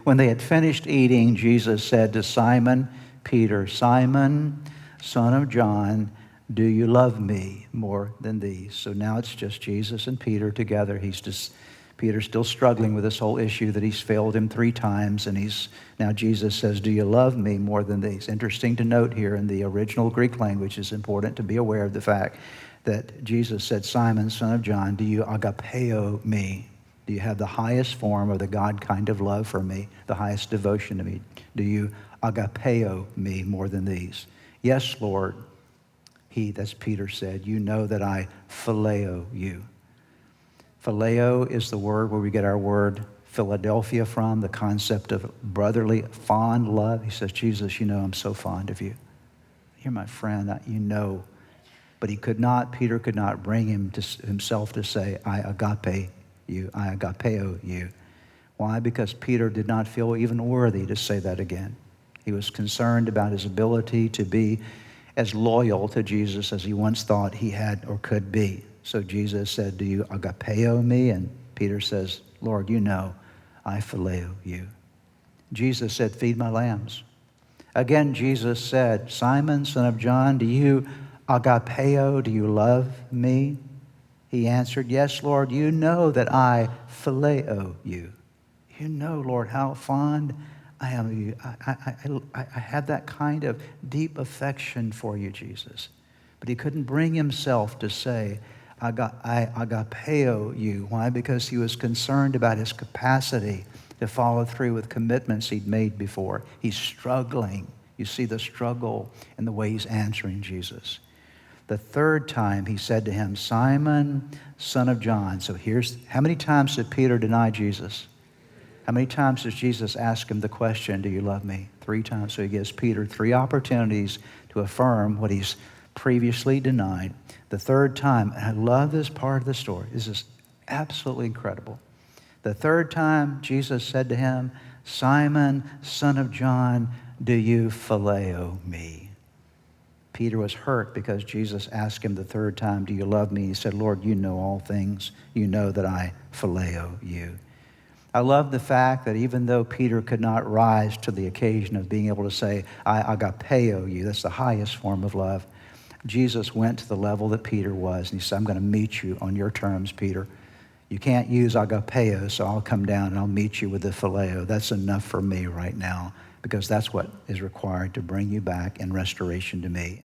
When they had finished eating, Jesus said to Simon Peter, Simon, son of John, do you love me more than these? So now it's just Jesus and Peter together. Peter's still struggling with this whole issue that he's failed him 3 times, and now Jesus says, do you love me more than these? Interesting to note here in the original Greek language, it's important to be aware of the fact that Jesus said, Simon, son of John, do you agapeo me? Do you have the highest form of the God kind of love for me, the highest devotion to me? Do you agapeo me more than these? Yes, Lord. That's Peter said, you know that I phileo you. Phileo is the word where we get our word Philadelphia from, the concept of brotherly, fond love. He says, Jesus, you know I'm so fond of you. You're my friend, you know. But Peter could not bring himself to say, I agape you, I agapeo you. Why? Because Peter did not feel even worthy to say that again. He was concerned about his ability to be as loyal to Jesus as he once thought he had or could be. So Jesus said, do you agapeo me? And Peter says, Lord, you know I phileo you. Jesus said, feed my lambs. Again, Jesus said, Simon, son of John, do you agapeo, do you love me? He answered, yes, Lord, you know that I phileo you. You know, Lord, how fond I am of you. I have that kind of deep affection for you, Jesus. But he couldn't bring himself to say, I agapeo you. Why? Because he was concerned about his capacity to follow through with commitments he'd made before. He's struggling. You see the struggle in the way he's answering Jesus. The 3rd time he said to him, Simon, son of John. So how many times did Peter deny Jesus? How many times does Jesus ask him the question, do you love me? 3 times. So he gives Peter 3 opportunities to affirm what he's previously denied. The 3rd time, and I love this part of the story. This is absolutely incredible. The 3rd time, Jesus said to him, Simon, son of John, do you phileo me? Peter was hurt because Jesus asked him the 3rd time, do you love me? He said, Lord, you know all things. You know that I phileo you. I love the fact that even though Peter could not rise to the occasion of being able to say, I agapeo you, that's the highest form of love, Jesus went to the level that Peter was, and he said, I'm going to meet you on your terms, Peter. You can't use agapeo, so I'll come down and I'll meet you with the phileo. That's enough for me right now, because that's what is required to bring you back in restoration to me.